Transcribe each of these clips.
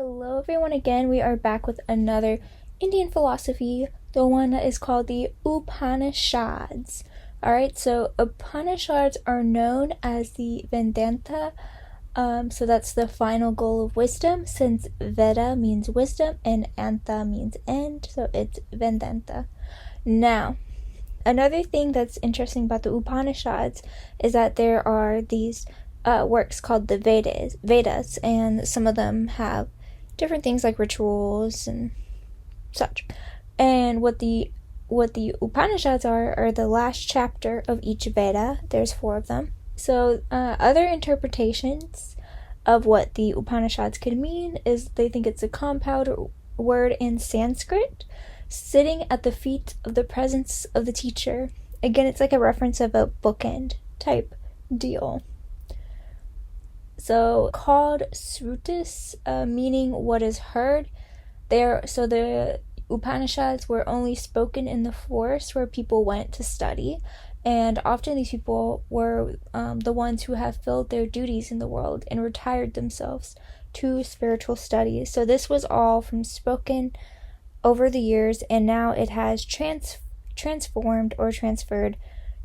Hello everyone again. We are back with another Indian philosophy, the one that is called the Upanishads. Alright, so Upanishads are known as the Vedanta, so that's the final goal of wisdom, since Veda means wisdom and Anta means end, so it's Vedanta. Now, another thing that's interesting about the Upanishads is that there are these works called the Vedas, and some of them have different things like rituals and such. And what the Upanishads are the last chapter of each Veda. There's 4 of them. So other interpretations of what the Upanishads could mean is they think it's a compound word in Sanskrit, sitting at the feet of the presence of the teacher. Again, it's like a reference of a bookend type deal. So called Srutis, meaning what is heard. So the Upanishads were only spoken in the forest where people went to study, and often these people were the ones who have filled their duties in the world and retired themselves to spiritual studies. So this was all from spoken over the years, and now it has transformed or transferred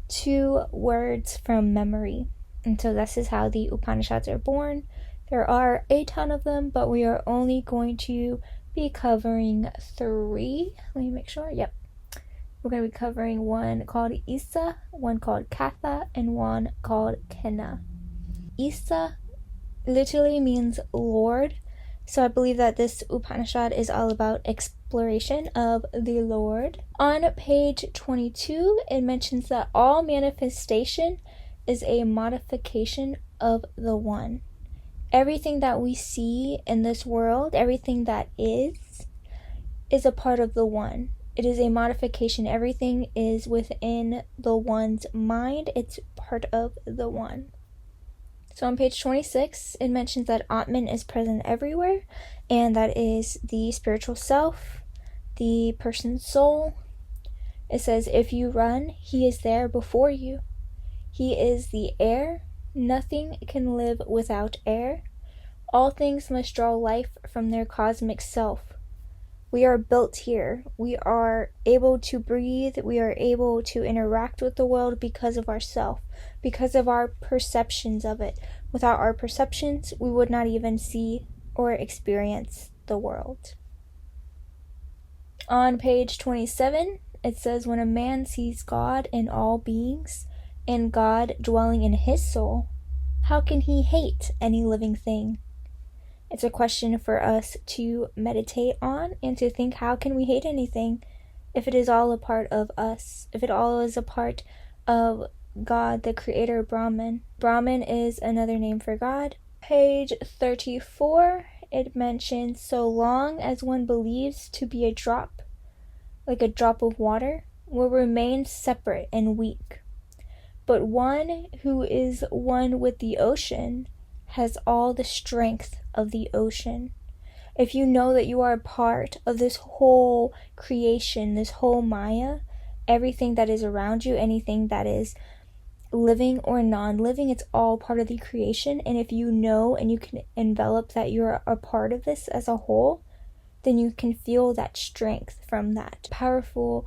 to words from memory. And so this is how the Upanishads are born. There are a ton of them, but we are only going to be covering 3. Let me make sure. Yep. We're going to be covering one called Isa, one called Katha, and one called Kenna. Isa literally means Lord. So I believe that this Upanishad is all about exploration of the Lord. On page 22, it mentions that all manifestation is a modification of the One. Everything that we see in this world, everything that is a part of the One. It is a modification. Everything is within the One's mind. It's part of the One. So on page 26, it mentions that Atman is present everywhere, and that is the spiritual self, the person's soul. It says, if you run, he is there before you. He is the air. Nothing can live without air. All things must draw life from their cosmic self. We are built here. We are able to breathe. We are able to interact with the world because of ourself, because of our perceptions of it. Without our perceptions, we would not even see or experience the world. On page 27, it says, when a man sees God in all beings, and God dwelling in his soul, how can he hate any living thing? It's a question for us to meditate on and to think, how can we hate anything if it is all a part of us, if it all is a part of God, the creator Brahman. Brahman is another name for God. Page 34, it mentions, so long as one believes to be a drop, like a drop of water, will remain separate and weak. But one who is one with the ocean has all the strength of the ocean. If you know that you are a part of this whole creation, this whole Maya, everything that is around you, anything that is living or non-living, it's all part of the creation. And if you know and you can envelop that you're a part of this as a whole, then you can feel that strength from that powerful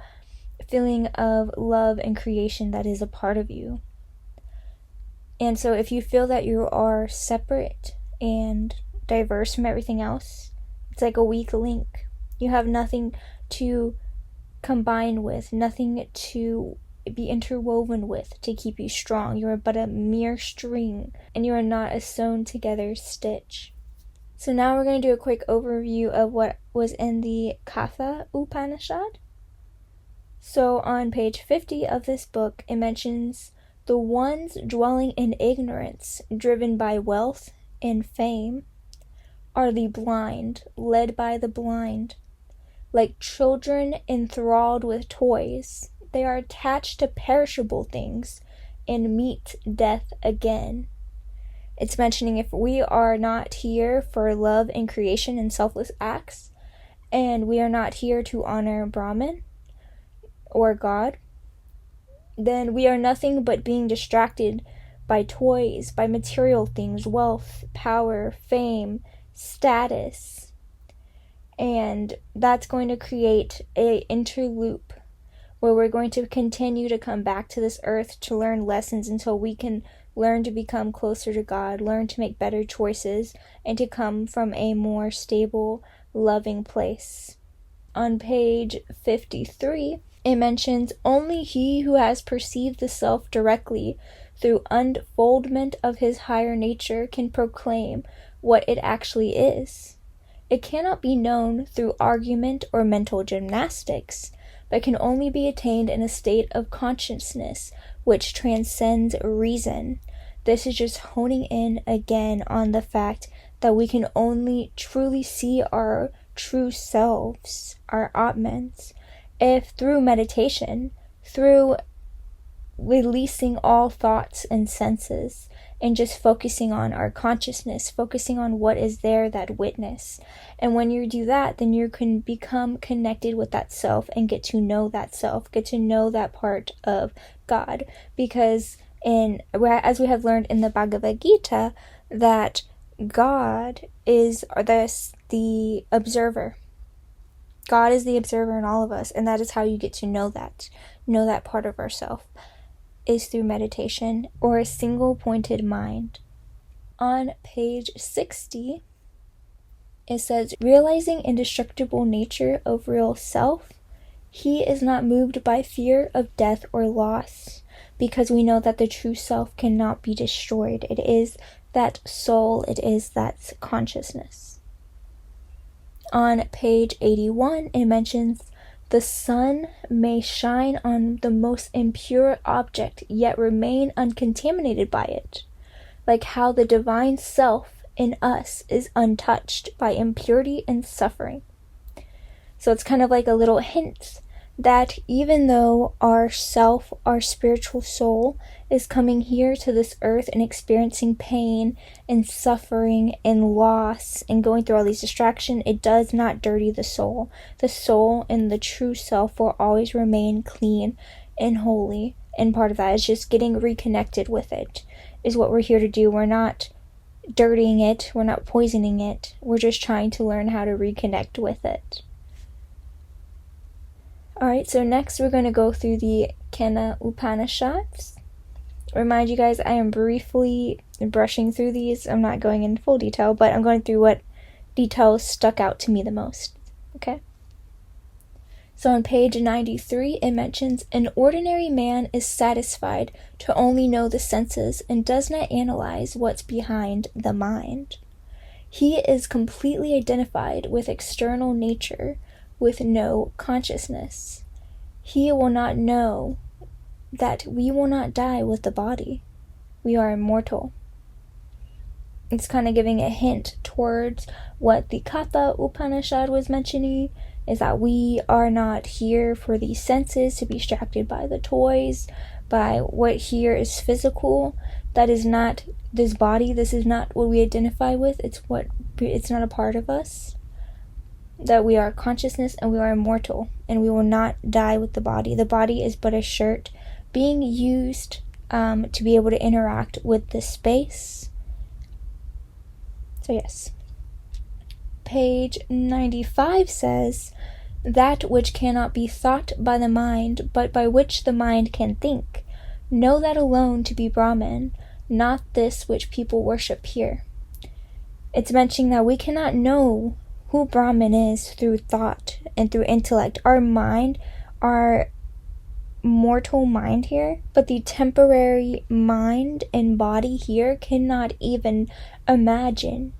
feeling of love and creation that is a part of you. And so if you feel that you are separate and diverse from everything else, it's like a weak link. You have nothing to combine with, nothing to be interwoven with to keep you strong. You are but a mere string, and you are not a sewn together stitch. So now we're going to do a quick overview of what was in the Katha Upanishad. So on page 50 of this book, it mentions the ones dwelling in ignorance, driven by wealth and fame, are the blind, led by the blind. Like children enthralled with toys, they are attached to perishable things and meet death again. It's mentioning if we are not here for love and creation and selfless acts, and we are not here to honor Brahman or God, then we are nothing but being distracted by toys, by material things, wealth, power, fame, status. And that's going to create a interloop where we're going to continue to come back to this earth to learn lessons until we can learn to become closer to God, learn to make better choices, and to come from a more stable, loving place. On page 53, it mentions, only he who has perceived the self directly through unfoldment of his higher nature can proclaim what it actually is. It cannot be known through argument or mental gymnastics, but can only be attained in a state of consciousness which transcends reason. This is just honing in again on the fact that we can only truly see our true selves, our Atmans, if through meditation, through releasing all thoughts and senses, and just focusing on our consciousness, focusing on what is there, that witness. And when you do that, then you can become connected with that self and get to know that self, get to know that part of God. Because as we have learned in the Bhagavad Gita, that God is the observer. God is the observer in all of us, and that is how you get to know that part of ourself, is through meditation or a single pointed mind. On page 60, it says, realizing indestructible nature of real self, he is not moved by fear of death or loss, because we know that the true self cannot be destroyed. It is that soul, it is that consciousness. On page 81, it mentions, the sun may shine on the most impure object, yet remain uncontaminated by it, like how the divine self in us is untouched by impurity and suffering. So it's kind of like a little hint that even though our self, our spiritual soul, is coming here to this earth and experiencing pain and suffering and loss and going through all these distractions, it does not dirty the soul. The soul and the true self will always remain clean and holy, and part of that is just getting reconnected with it, is what we're here to do. We're not dirtying it, we're not poisoning it, we're just trying to learn how to reconnect with it. Alright, so next we're going to go through the Katha Upanishads. Remind you guys, I am briefly brushing through these. I'm not going in full detail, but I'm going through what details stuck out to me the most. Okay? So on page 93, it mentions, an ordinary man is satisfied to only know the senses and does not analyze what's behind the mind. He is completely identified with external nature, with no consciousness. He will not know that we will not die with the body. We are immortal. It's kind of giving a hint towards what the Katha Upanishad was mentioning, is that we are not here for the senses to be distracted by the toys, by what here is physical. That is not this body. This is not what we identify with. It's not a part of us. That we are consciousness and we are immortal, and we will not die with the body. The body is but a shirt being used to be able to interact with the space. So yes. Page 95 says, that which cannot be thought by the mind, but by which the mind can think, know that alone to be Brahman, not this which people worship here. It's mentioning that we cannot know who Brahman is through thought and through intellect. Our mind, our mortal mind here, but the temporary mind and body here cannot even imagine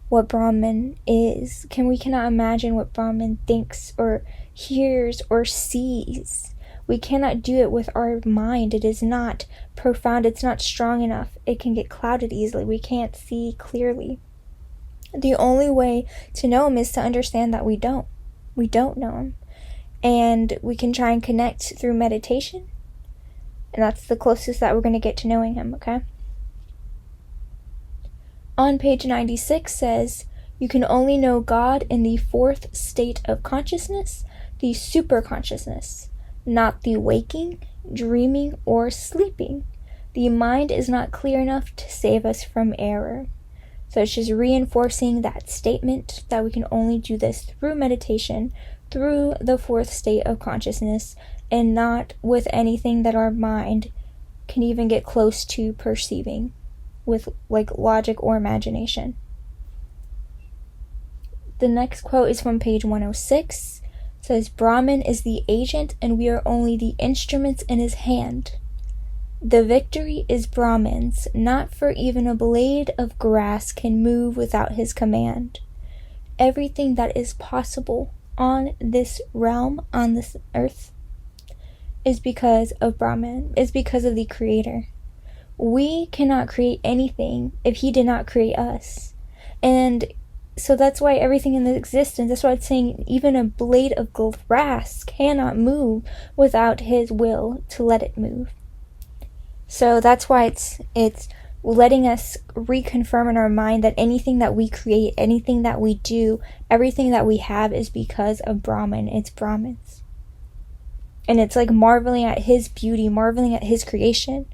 what Brahman is. We cannot imagine what Brahman thinks or hears or sees. We cannot do it with our mind. It is not profound. It's not strong enough. It can get clouded easily. We can't see clearly. The only way to know him is to understand that we don't know him. And we can try and connect through meditation. And that's the closest that we're going to get to knowing him, okay? On page 96 says, you can only know God in the fourth state of consciousness, the superconsciousness, not the waking, dreaming, or sleeping. The mind is not clear enough to save us from error. So it's just reinforcing that statement that we can only do this through meditation, through the fourth state of consciousness, and not with anything that our mind can even get close to perceiving with like logic or imagination. The next quote is from page 106. It says, Brahman is the agent and we are only the instruments in his hand. The victory is Brahman's, not for even a blade of grass can move without his command. Everything that is possible on this realm, on this earth, is because of Brahman, is because of the Creator. We cannot create anything if he did not create us. And so that's why everything in existence, that's why it's saying even a blade of grass cannot move without his will to let it move. So that's why it's letting us reconfirm in our mind that anything that we create, anything that we do, everything that we have is because of Brahman. It's Brahman's. And it's like marveling at his beauty, marveling at his creation.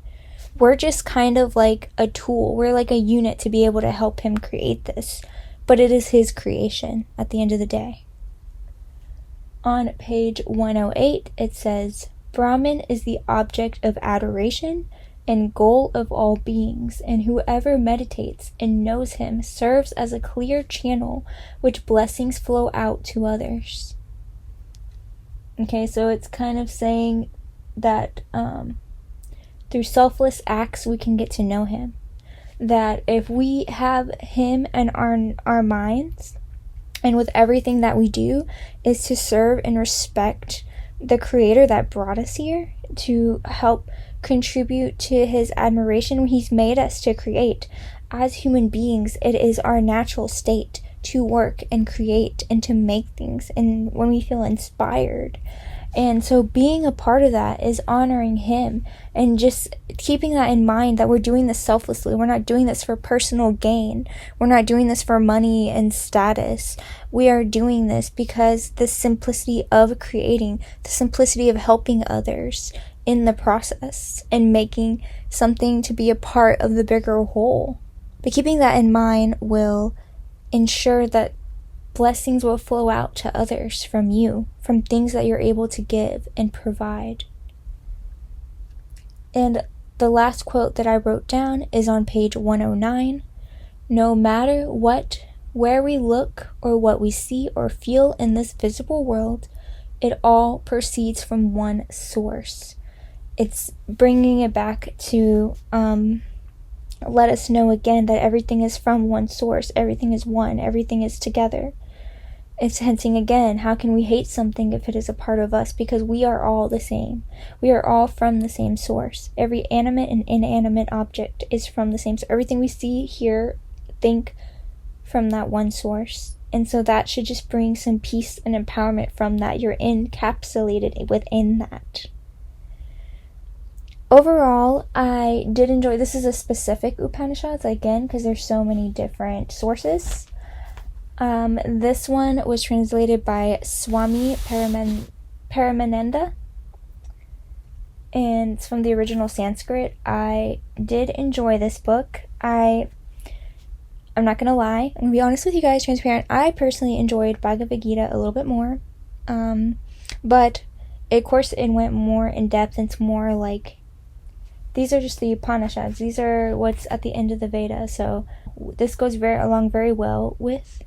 We're just kind of like a tool. We're like a unit to be able to help him create this. But it is his creation at the end of the day. On page 108, it says, Brahman is the object of adoration and goal of all beings, and whoever meditates and knows him serves as a clear channel which blessings flow out to others. Okay, so it's kind of saying that through selfless acts we can get to know him. That if we have him in our minds, and with everything that we do is to serve and respect the Creator that brought us here, to help contribute to his admiration when he's made us to create. As human beings, it is our natural state to work and create and to make things, and when we feel inspired. And so being a part of that is honoring him and just keeping that in mind, that we're doing this selflessly. We're not doing this for personal gain. We're not doing this for money and status. We are doing this because the simplicity of creating, the simplicity of helping others in the process and making something to be a part of the bigger whole. But keeping that in mind will ensure that blessings will flow out to others from you, from things that you're able to give and provide. And the last quote that I wrote down is on page 109. No matter where we look or what we see or feel in this visible world, it all proceeds from one source. It's bringing it back to let us know again that everything is from one source. Everything is one. Everything is together. It's hinting again, how can we hate something if it is a part of us? Because we are all the same. We are all from the same source. Every animate and inanimate object is from the same source. Everything we see, hear, think from that one source. And so that should just bring some peace and empowerment from that. You're encapsulated within that. Overall, I did enjoy, this is a specific Upanishads, again, because there's so many different sources. This one was translated by Swami Paramananda, and it's from the original Sanskrit. I did enjoy this book. I'm not gonna lie, I'm gonna be honest with you guys, transparent. I personally enjoyed Bhagavad Gita a little bit more, but of course it went more in depth. It's more like, these are just the Upanishads. These are what's at the end of the Veda. So this goes along very well with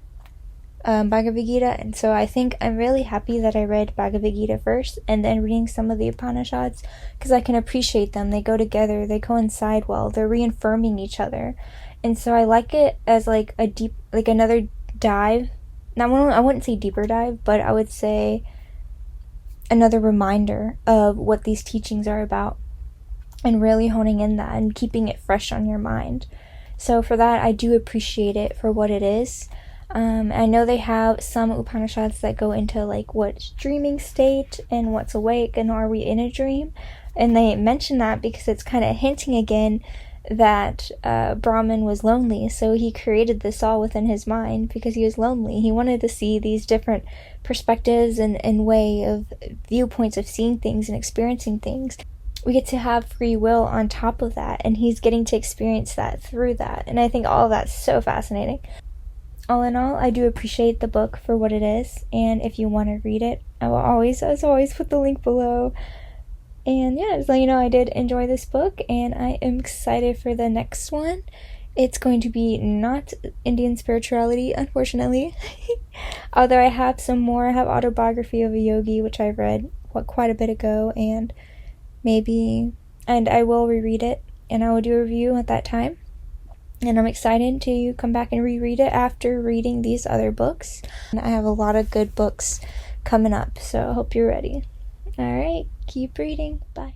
Bhagavad Gita, and so I think I'm really happy that I read Bhagavad Gita first and then reading some of the Upanishads, because I can appreciate them. They go together, they coincide well, they're reaffirming each other, and so I like it as like a deep, like another dive. Now I wouldn't say deeper dive, but I would say another reminder of what these teachings are about, and really honing in that and keeping it fresh on your mind. So for that, I do appreciate it for what it is. I know they have some Upanishads that go into like what's dreaming state and what's awake and are we in a dream, and they mention that because it's kind of hinting again that Brahman was lonely, so he created this all within his mind because he was lonely. He wanted to see these different perspectives and way of viewpoints of seeing things and experiencing things. we get to have free will on top of that, and he's getting to experience that through that. And I think all of that's so fascinating. All in all, I do appreciate the book for what it is, and if you want to read it, I will always, as always, put the link below. And yeah, just let you know I did enjoy this book, and I am excited for the next one. It's going to be not Indian spirituality, unfortunately. Although I have some more. I have Autobiography of a Yogi, which I read quite a bit ago, and I will reread it, and I will do a review at that time. And I'm excited to come back and reread it after reading these other books. And I have a lot of good books coming up, so I hope you're ready. Alright, keep reading. Bye.